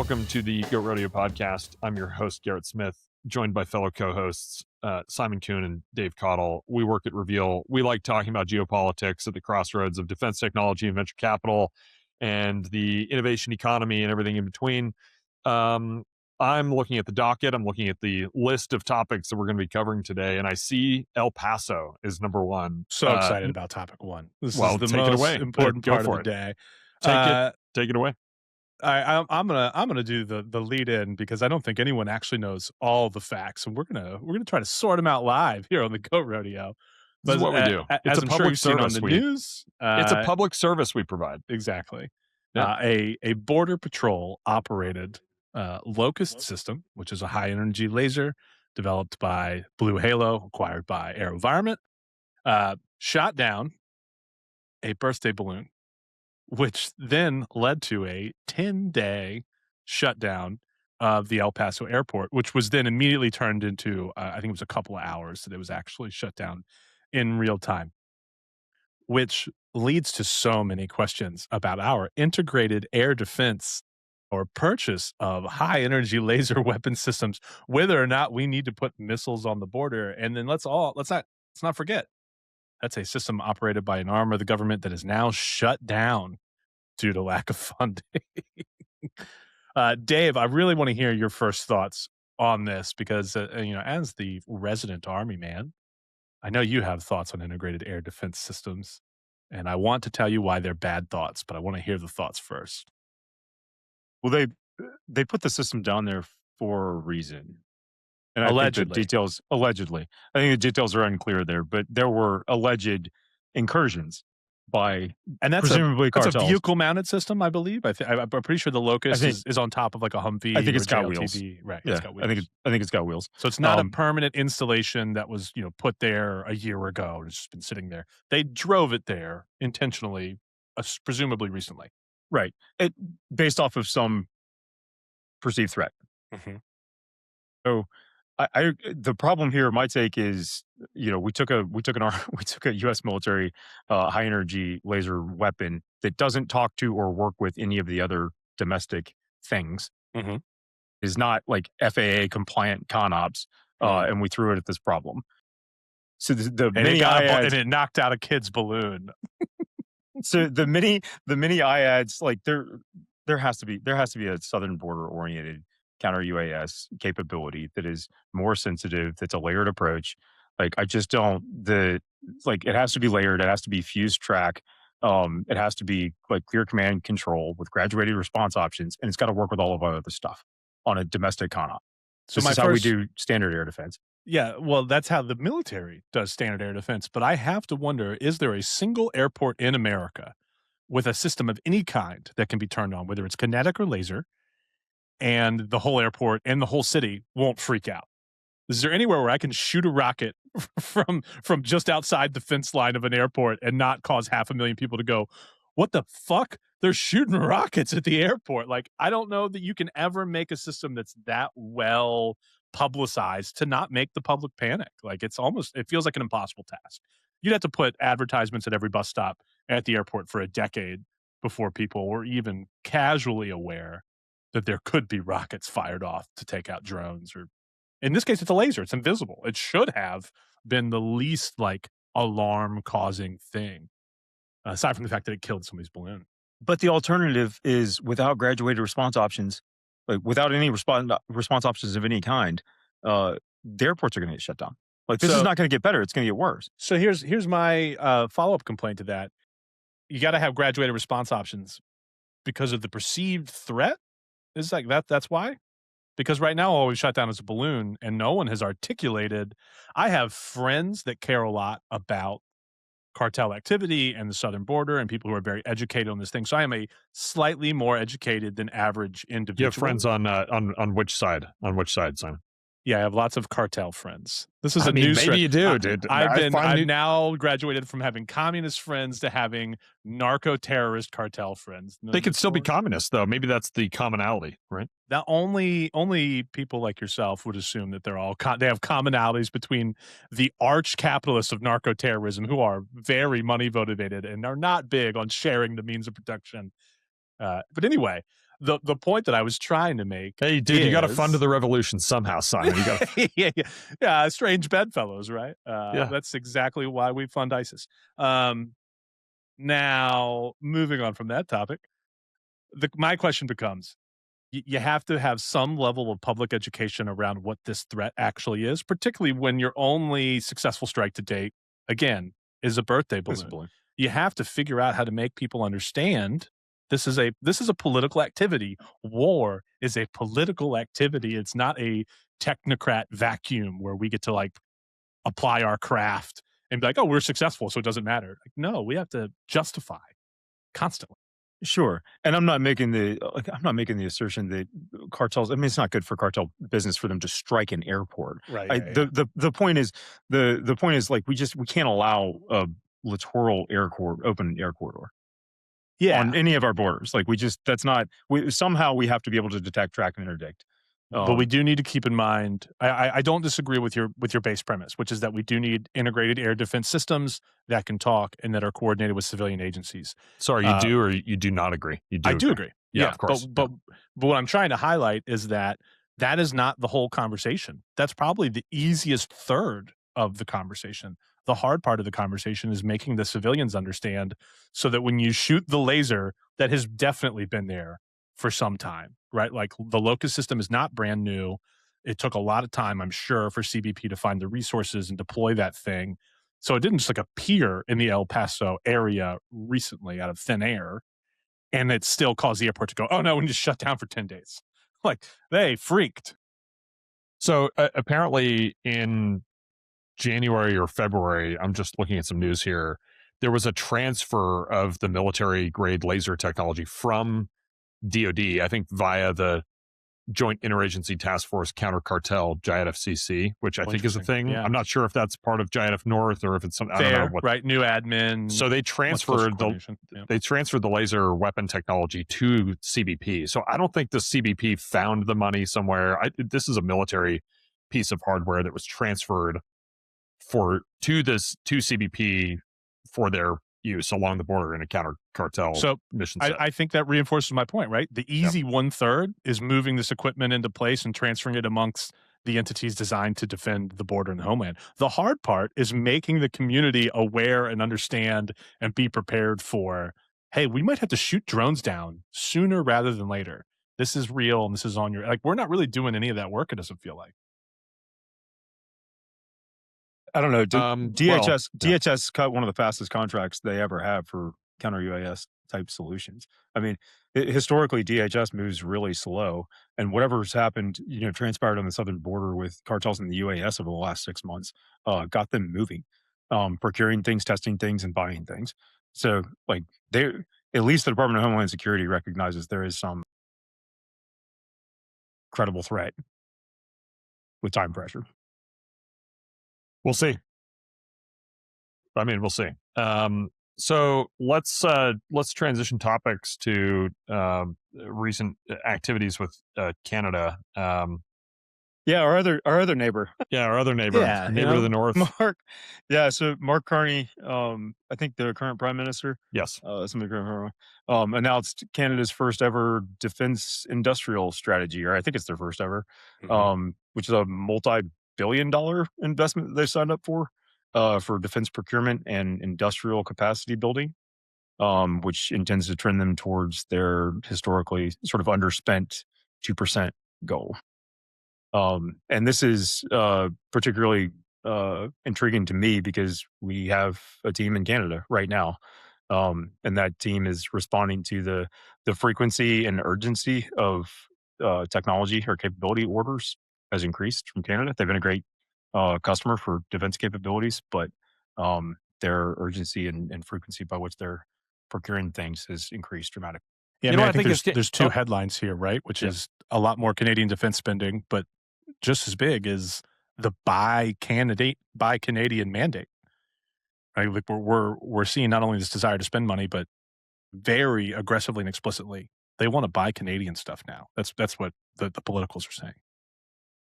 Welcome to the Goat Rodeo Podcast. I'm your host, Garrett Smith, joined by fellow co-hosts Simon Kuhn and Dave Cottle. We work at Reveal. We like talking about geopolitics at the crossroads of defense technology and venture capital and the innovation economy and everything in between. I'm looking at the docket. I'm looking at the list of topics that we're going to be covering today, and I see El Paso is number one. So excited about topic one. This well, is the take it most away. important Go part for of the it. day. Take it away. I'm gonna do the lead in because I don't think anyone actually knows all the facts, and we're gonna try to sort them out live here on the Goat Rodeo. This is what we do. It's a public service on the news. It's a public service we provide. Exactly. Yeah. A border patrol operated Locust system, which is a high energy laser developed by Blue Halo, acquired by AeroVironment, shot down a birthday balloon, which then led to a 10-day shutdown of the El Paso airport, which was then immediately turned into, I think it was a couple of hours that it was actually shut down in real time, which leads to so many questions about our integrated air defense or purchase of high energy laser weapon systems, whether or not we need to put missiles on the border. And then let's not forget, that's a system operated by an arm of the government that is now shut down due to lack of funding. Dave, I really want to hear your first thoughts on this because, as the resident Army man, I know you have thoughts on integrated air defense systems, and I want to tell you why they're bad thoughts, but I want to hear the thoughts first. Well, they put the system down there for a reason. And Allegedly. I think the details are unclear there, but there were alleged incursions by presumably that's cartels. a vehicle-mounted system, I believe. I'm pretty sure the Locust is on top of like a Humvee. I think it's got JLTV. wheels. Right. Yeah, it's got wheels. I think it's got wheels. So it's not a permanent installation that was, put there a year ago. It's just been sitting there. They drove it there intentionally, presumably recently. Right. Based off of some perceived threat. Mm-hmm. So the problem here, my take is, we took a U.S. military high energy laser weapon that doesn't talk to or work with any of the other domestic things. Mm-hmm. Is not like FAA compliant ConOps, and we threw it at this problem. So and it knocked out a kid's balloon. So the mini IADs, like there has to be a southern border oriented counter UAS capability that is more sensitive. That's a layered approach. Like I just don't it has to be layered. It has to be fused track. It has to be like clear command and control with graduated response options, and it's got to work with all of our other stuff on a domestic ConOp. So this is how we do standard air defense. Yeah, well, that's how the military does standard air defense. But I have to wonder, is there a single airport in America with a system of any kind that can be turned on, whether it's kinetic or laser, and the whole airport and the whole city won't freak out? Is there anywhere where I can shoot a rocket from just outside the fence line of an airport and not cause 500,000 people to go, what the fuck? They're shooting rockets at the airport. Like, I don't know that you can ever make a system that's that well publicized to not make the public panic. Like, it feels like an impossible task. You'd have to put advertisements at every bus stop at the airport for a decade before people were even casually aware that there could be rockets fired off to take out drones. Or in this case, it's a laser. It's invisible. It should have been the least alarm causing thing, aside from the fact that it killed somebody's balloon. But the alternative is without graduated response options, like without any response options of any kind, the airports are going to get shut down. Like this is not going to get better; it's going to get worse. So here's my follow-up complaint to that. You got to have graduated response options because of the perceived threat. Is like that. That's why. Because right now, all we've shot down is a balloon, and no one has articulated. I have friends that care a lot about cartel activity and the southern border and people who are very educated on this thing. So I am a slightly more educated than average individual. You have friends on which side? On which side, Simon? Yeah, I have lots of cartel friends. This is maybe you do, dude. I've now graduated from having communist friends to having narco-terrorist cartel friends. They could still be communists, though. Maybe that's the commonality, right? That only people like yourself would assume that they're all they have commonalities between the arch capitalists of narco-terrorism, who are very money motivated and are not big on sharing the means of production. But anyway, the point that I was trying to make. Hey, dude, you got to fund the revolution somehow, Simon. You got yeah, strange bedfellows, right? Yeah. That's exactly why we fund ISIS. Now, moving on from that topic, my question becomes: you have to have some level of public education around what this threat actually is, particularly when your only successful strike to date, again, is a birthday balloon. You have to figure out how to make people understand this is a political activity. War is a political activity. It's not a technocrat vacuum where we get to like apply our craft and be like, oh, we're successful, so it doesn't matter. Like, no, we have to justify constantly. Sure, and I'm not making the assertion that cartels. I mean, it's not good for cartel business for them to strike an airport. Right. The point is the point is like we can't allow a littoral open air corridor. Yeah. On any of our borders, like somehow we have to be able to detect, track, and interdict. But we do need to keep in mind, I don't disagree with your base premise, which is that we do need integrated air defense systems that can talk and that are coordinated with civilian agencies. Sorry, you do or you do not agree? I do agree. Yeah, of course. But what I'm trying to highlight is that is not the whole conversation. That's probably the easiest third of the conversation. The hard part of the conversation is making the civilians understand so that when you shoot the laser that has definitely been there for some time, right? Like the Locust system is not brand new. It took a lot of time, I'm sure, for CBP to find the resources and deploy that thing. So it didn't just like appear in the El Paso area recently out of thin air. And it still caused the airport to go, oh no, we need to shut down for 10 days. Like they freaked. So apparently in January or February, I'm just looking at some news here, there was a transfer of the military grade laser technology from DoD, I think via the Joint Interagency Task Force Counter Cartel, JITFCC, which I think is a thing. Yeah. I'm not sure if that's part of JITF North or if it's something. I don't know what. Right, new admin. So they transferred the laser weapon technology to CBP. So I don't think the CBP found the money somewhere. This is a military piece of hardware that was transferred to CBP for their use along the border in a counter cartel mission set. I think that reinforces my point, right? The easy 1/3 is moving this equipment into place and transferring it amongst the entities designed to defend the border and the homeland. The hard part is making the community aware and understand and be prepared for, hey, we might have to shoot drones down sooner rather than later. This is real and this is on your, like, we're not really doing any of that work, it doesn't feel like. I don't know. DHS cut one of the fastest contracts they ever have for counter UAS type solutions. I mean, historically, DHS moves really slow, and whatever's happened, transpired on the southern border with cartels in the UAS over the last 6 months, got them moving, procuring things, testing things, and buying things. So, like, at least the Department of Homeland Security recognizes there is some credible threat with time pressure. We'll see. I mean, we'll see. So let's transition topics to recent activities with Canada. Our other neighbor. Yeah, our other neighbor. Yeah, neighbor to the north. So Mark Carney, I think the current prime minister. Yes. Announced Canada's first ever defense industrial strategy, or I think it's their first ever, which is a multi-billion-dollar investment that they signed up for defense procurement and industrial capacity building, which intends to trend them towards their historically sort of underspent 2% goal. And this is particularly intriguing to me because we have a team in Canada right now, and that team is responding to the frequency and urgency of technology or capability orders has increased from Canada. They've been a great customer for defense capabilities, but their urgency and frequency by which they're procuring things has increased dramatically. Yeah, I think there's two headlines here, right? Which is a lot more Canadian defense spending, but just as big is the buy Canadian mandate. Right? Like we're seeing not only this desire to spend money, but very aggressively and explicitly, they want to buy Canadian stuff now. That's what the politicals are saying.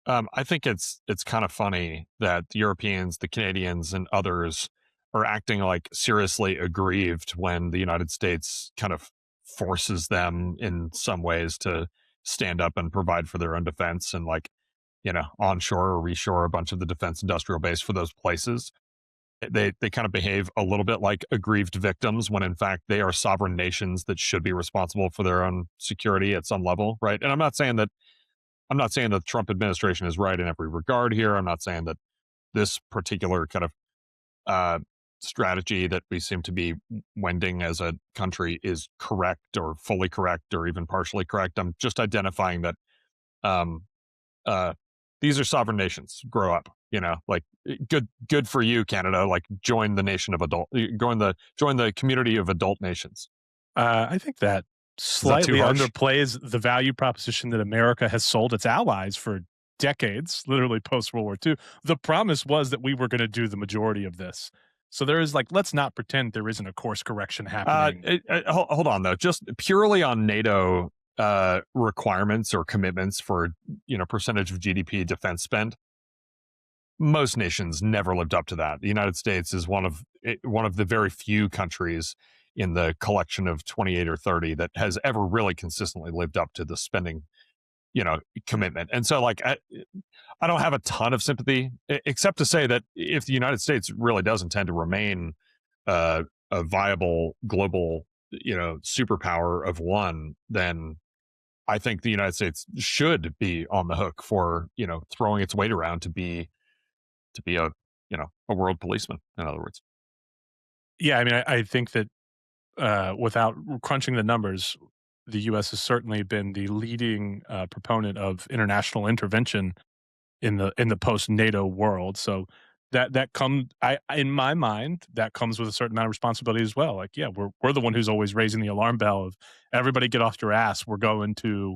I think it's kind of funny that the Europeans, the Canadians, and others are acting like seriously aggrieved when the United States kind of forces them in some ways to stand up and provide for their own defense and onshore or reshore a bunch of the defense industrial base for those places. They kind of behave a little bit like aggrieved victims when in fact they are sovereign nations that should be responsible for their own security at some level, right? And I'm not saying that the Trump administration is right in every regard here. I'm not saying that this particular kind of strategy that we seem to be wending as a country is correct or fully correct or even partially correct. I'm just identifying that these are sovereign nations. Grow up, like good for you, Canada. Like join the community of adult nations. I think that slightly underplays the value proposition that America has sold its allies for decades, literally post World War II. The promise was that we were going to do the majority of this. So there is let's not pretend there isn't a course correction happening. Hold on though, just purely on NATO requirements or commitments for percentage of GDP defense spend. Most nations never lived up to that. The United States is one of the very few countries in the collection of 28 or 30 that has ever really consistently lived up to the spending, commitment. And so I don't have a ton of sympathy, except to say that if the United States really does intend to remain a viable global, superpower of one, then I think the United States should be on the hook for, throwing its weight around to be a world policeman, in other words. Yeah, I mean, I think that without crunching the numbers, the U.S. has certainly been the leading proponent of international intervention in the post-NATO world. So that comes, in my mind, that comes with a certain amount of responsibility as well. Like, yeah, we're the one who's always raising the alarm bell of everybody get off your ass. We're going to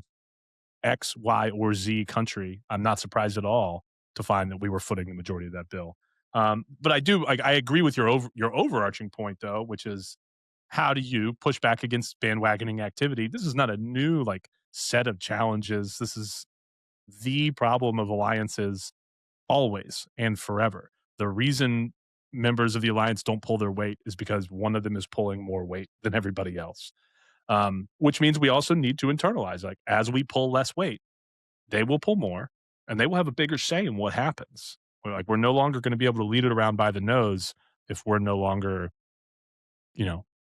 X, Y, or Z country. I'm not surprised at all to find that we were footing the majority of that bill. But I agree with your overarching point though, which is how do you push back against bandwagoning activity? This is not a new set of challenges. This is the problem of alliances always and forever. The reason members of the alliance don't pull their weight is because one of them is pulling more weight than everybody else. Which means we also need to internalize, as we pull less weight, they will pull more and they will have a bigger say in what happens. We're no longer going to be able to lead it around by the nose if we're no longer,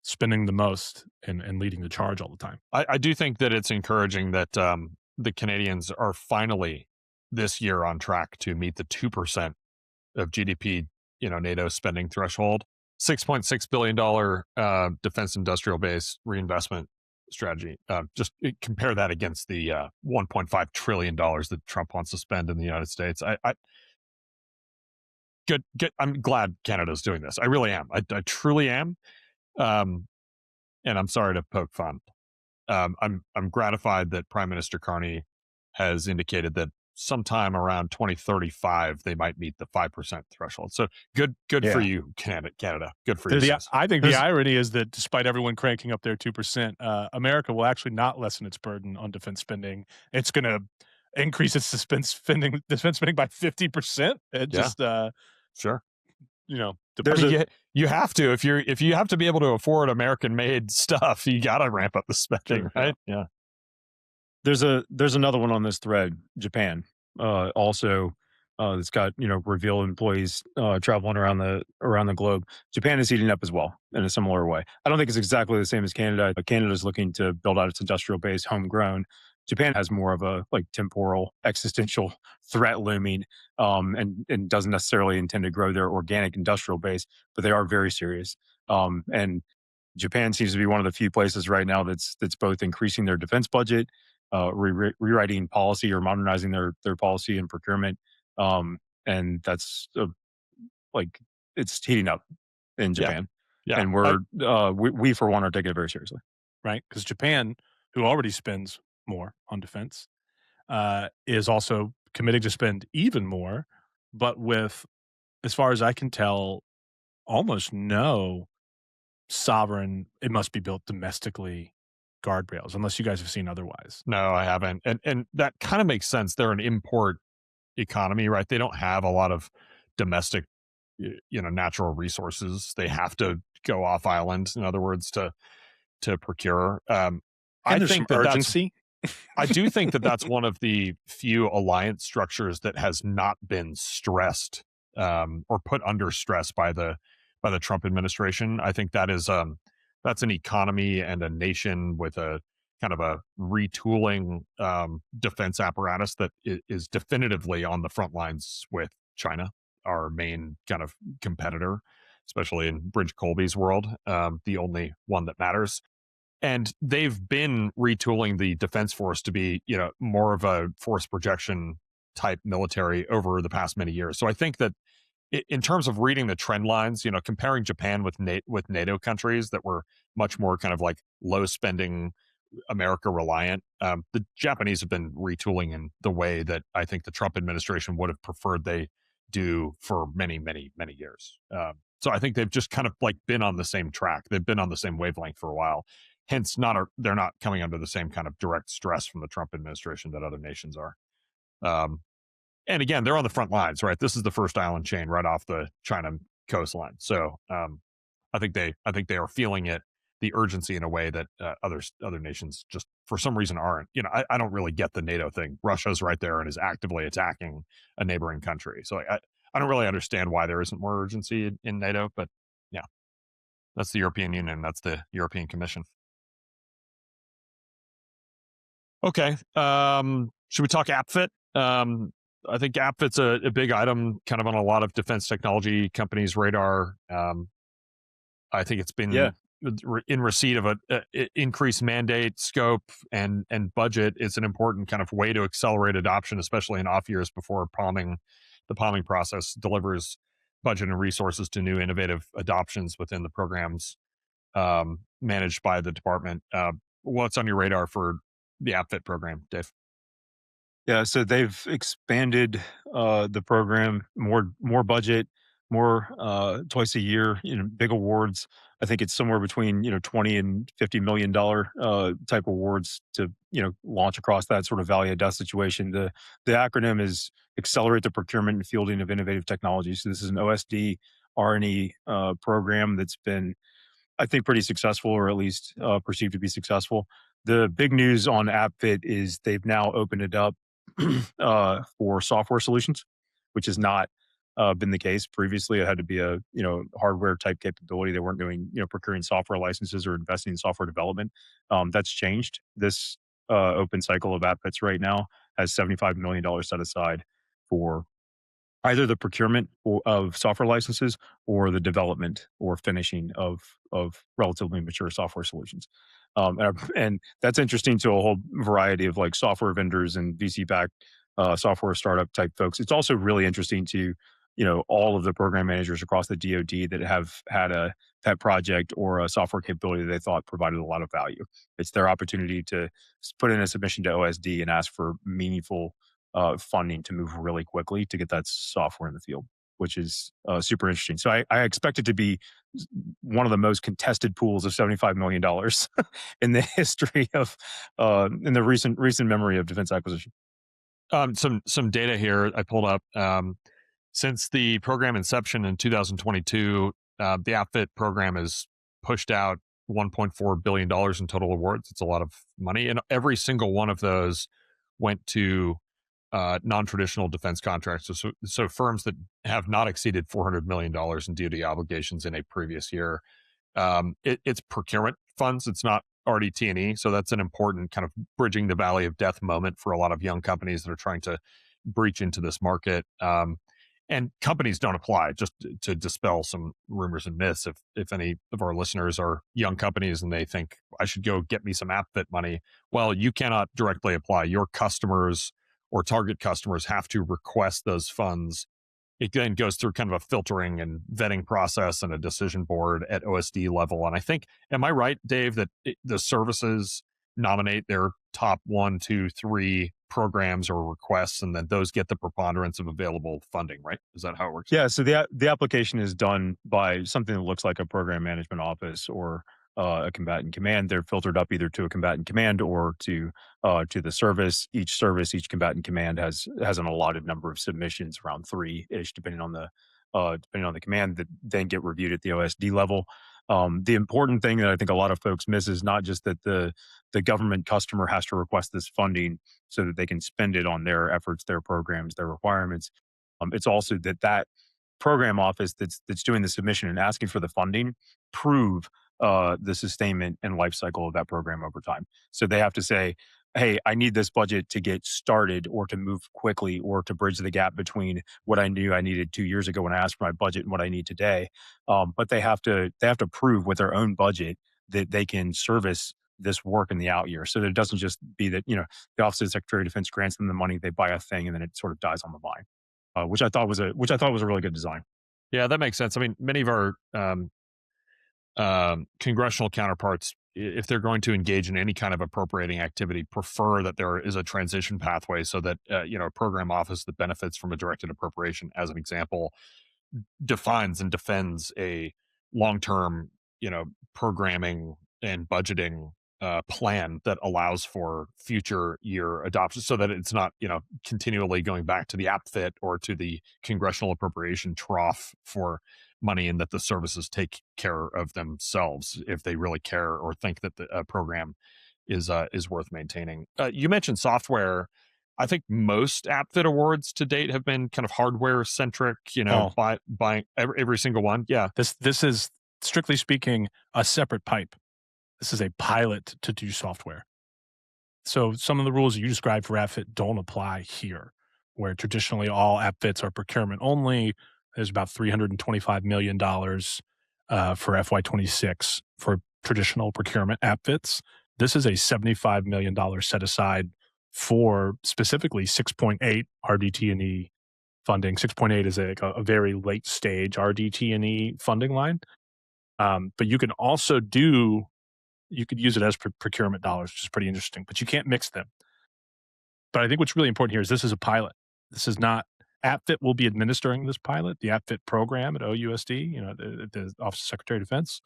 spending the most and leading the charge all the time. I do think that it's encouraging that the Canadians are finally this year on track to meet the 2% of GDP, NATO spending threshold. $6.6 billion defense industrial base reinvestment strategy. Just compare that against the $1.5 trillion that Trump wants to spend in the United States. Good. I'm glad Canada's doing this. I really am. I truly am. And I'm sorry to poke fun. I'm gratified that Prime Minister Carney has indicated that sometime around 2035 they might meet the 5% threshold. So good for you, Canada. Good for you. I think the irony is that despite everyone cranking up their 2%, America will actually not lessen its burden on defense spending. It's going to increase its defense spending by 50%. Sure. You have to if you have to be able to afford American-made stuff, you got to ramp up the spending, right? Yeah. There's another one on this thread. Japan also it's got reveal employees traveling around the globe. Japan is heating up as well in a similar way. I don't think it's exactly the same as Canada. Canada is looking to build out its industrial base, homegrown. Japan has more of a temporal existential threat looming, and doesn't necessarily intend to grow their organic industrial base, but they are very serious. And Japan seems to be one of the few places right now that's both increasing their defense budget, rewriting policy or modernizing their policy and procurement, and that's it's heating up in Japan. Yeah. And we for one are taking it very seriously, right? Because Japan, who already spends more on defense, is also committing to spend even more, but with, as far as I can tell, almost no sovereign, it must be built domestically guardrails, unless you guys have seen otherwise. No, I haven't. And that kind of makes sense. They're an import economy, right? They don't have a lot of domestic, natural resources. They have to go off island, in other words, to to procure. And I there's think some that urgency. I do think that that's one of the few alliance structures that has not been stressed or put under stress by the Trump administration. I think that is that's an economy and a nation with a kind of a retooling defense apparatus that is definitively on the front lines with China, our main kind of competitor, especially in Bridge Colby's world, the only one that matters. And they've been retooling the defense force to be, more of a force projection type military over the past many years. So I think that in terms of reading the trend lines, comparing Japan with NATO countries that were much more kind of like low spending, America reliant, the Japanese have been retooling in the way that I think the Trump administration would have preferred they do for many, many, many years. So I think they've just kind of like been on the same track. They've been on the same wavelength for a while. Hence, they're not coming under the same kind of direct stress from the Trump administration that other nations are. And again, they're on the front lines, right? This is the first island chain right off the China coastline. So I think they are feeling it, the urgency in a way that other nations just for some reason aren't. I don't really get the NATO thing. Russia's right there and is actively attacking a neighboring country. So I don't really understand why there isn't more urgency in NATO. But yeah, that's the European Union. That's the European Commission. Okay. Should we talk APFIT? I think APFIT's a big item kind of on a lot of defense technology companies' radar. I think it's been in receipt of a increased mandate, scope, and budget. It's an important kind of way to accelerate adoption, especially in off years before the palming process delivers budget and resources to new innovative adoptions within the programs managed by the department. What's on your radar for the APFIT program, Dave? Yeah, so they've expanded the program, more budget, more twice a year, big awards. I think it's somewhere between $20 and $50 million type awards to launch across that sort of value add death situation. The acronym is Accelerate the Procurement and Fielding of Innovative Technologies. So this is an OSD R&E program that's been, I think, pretty successful, or at least perceived to be successful. The big news on AppFit is they've now opened it up for software solutions, which has not been the case previously. It had to be a hardware type capability. They weren't doing procuring software licenses or investing in software development. That's changed. This open cycle of AppFits right now has $75 million set aside for either the procurement of software licenses or the development or finishing of relatively mature software solutions. And that's interesting to a whole variety of like software vendors and VC-backed software startup type folks. It's also really interesting to all of the program managers across the DoD that have had a pet project or a software capability that they thought provided a lot of value. It's their opportunity to put in a submission to OSD and ask for meaningful funding to move really quickly to get that software in the field, which is super interesting. So I expect it to be one of the most contested pools of $75 million in the history of, in the recent memory of defense acquisition. Some data here I pulled up. Since the program inception in 2022, the AppFit program has pushed out $1.4 billion in total awards. It's a lot of money. And every single one of those went to non-traditional defense contracts. So firms that have not exceeded $400 million in DoD obligations in a previous year. It's procurement funds. It's not RDT&E. So that's an important kind of bridging the valley of death moment for a lot of young companies that are trying to breach into this market. And companies don't apply, just to dispel some rumors and myths. If any of our listeners are young companies and they think I should go get me some AppFit money, well, you cannot directly apply. Your customers or target customers have to request those funds. It then goes through kind of a filtering and vetting process and a decision board at OSD level. And I think, am I right, Dave, that the services nominate their top 1, 2, 3 programs or requests, and then those get the preponderance of available funding, right? Is that how it works? Yeah, so the application is done by something that looks like a program management office or a combatant command. They're filtered up either to a combatant command or to the service. Each combatant command has an allotted number of submissions, around 3-ish, depending on the command, that then get reviewed at the OSD level. The important thing that I think a lot of folks miss is not just that the government customer has to request this funding so that they can spend it on their efforts, their programs, their requirements. It's also that program office that's doing the submission and asking for the funding prove the sustainment and life cycle of that program over time. So they have to say, hey, I need this budget to get started or to move quickly or to bridge the gap between what I knew I needed 2 years ago when I asked for my budget and what I need today. But they have to prove with their own budget that they can service this work in the out year. So that it doesn't just be that, the Office of the Secretary of Defense grants them the money, they buy a thing, and then it sort of dies on the vine. Which I thought was a really good design. Yeah, that makes sense. I mean, many of our congressional counterparts, if they're going to engage in any kind of appropriating activity, prefer that there is a transition pathway so that a program office that benefits from a directed appropriation, as an example, defines and defends a long-term, programming and budgeting plan that allows for future year adoption, so that it's not, continually going back to the APFIT or to the congressional appropriation trough for money, and that the services take care of themselves if they really care or think that the program is worth maintaining. You mentioned software. I think most APFIT awards to date have been kind of hardware centric, buying every single one. Yeah. This is, strictly speaking, a separate pipe. This is a pilot to do software. So some of the rules you described for APFIT don't apply here, where traditionally all APFITs are procurement only. There's about $325 million for FY26 for traditional procurement APFITs. This is a $75 million set aside for specifically 6.8 RDT&E funding. 6.8 is a very late stage RDT&E funding line. But you can also you could use it as procurement dollars, which is pretty interesting, but you can't mix them. But I think what's really important here is this is a pilot. This is not, APFIT will be administering this pilot, the APFIT program at OUSD, the Office of Secretary of Defense,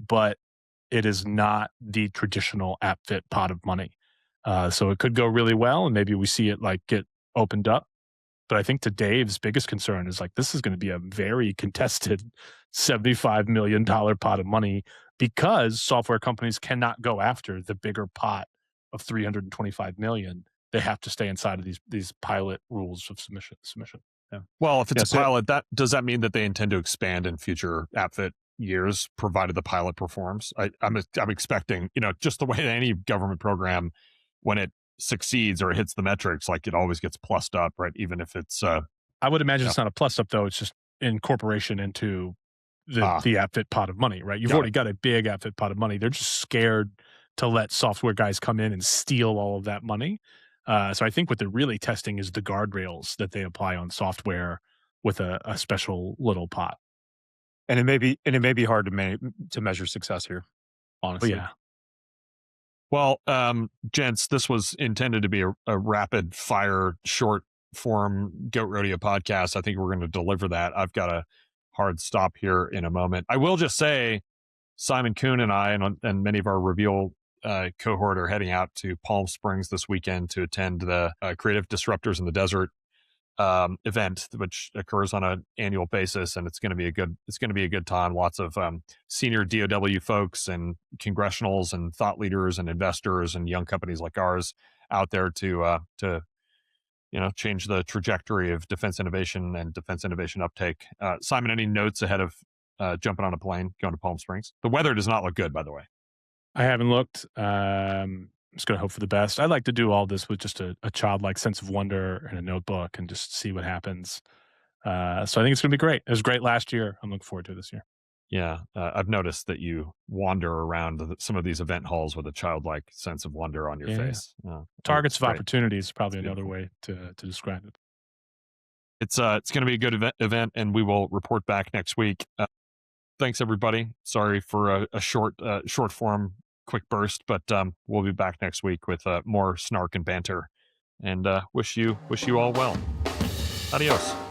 but it is not the traditional APFIT pot of money. So it could go really well, and maybe we see it get opened up. But I think to Dave's biggest concern is this is going to be a very contested $75 million pot of money, because software companies cannot go after the bigger pot of $325 million. They have to stay inside of these pilot rules of submission. Yeah. Well, if it's a pilot, does that mean that they intend to expand in future APFIT years, provided the pilot performs? I'm expecting, just the way that any government program, when it succeeds or it hits the metrics, it always gets plussed up, right? Even if it's I would imagine it's not a plus up though. It's just incorporation into the APFIT pot of money, right? You've already got a big APFIT pot of money. They're just scared to let software guys come in and steal all of that money. So I think what they're really testing is the guardrails that they apply on software with a special little pot. And it may be hard to measure success here, honestly. Oh, yeah. Well, gents, this was intended to be a rapid fire, short form Goat Rodeo podcast. I think we're going to deliver that. I've got a hard stop here in a moment. I will just say, Simon Kuhn and I and many of our Reveal cohort are heading out to Palm Springs this weekend to attend the Creative Disruptors in the Desert event, which occurs on an annual basis, and it's going to be a good time. Lots of senior DOW folks and congressionals and thought leaders and investors and young companies like ours out there to change the trajectory of defense innovation and defense innovation uptake. Simon, any notes ahead of jumping on a plane going to Palm Springs? The weather does not look good, by the way. I haven't looked. I'm just going to hope for the best. I like to do all this with just a childlike sense of wonder and a notebook and just see what happens. So I think it's going to be great. It was great last year. I'm looking forward to it this year. Yeah, I've noticed that you wander around some of these event halls with a childlike sense of wonder on your face. Targets of opportunity is probably another way to describe it. It's going to be a good event, and we will report back next week. Thanks, everybody. Sorry for a short form, quick burst, but we'll be back next week with more snark and banter. And wish you all well. Adios.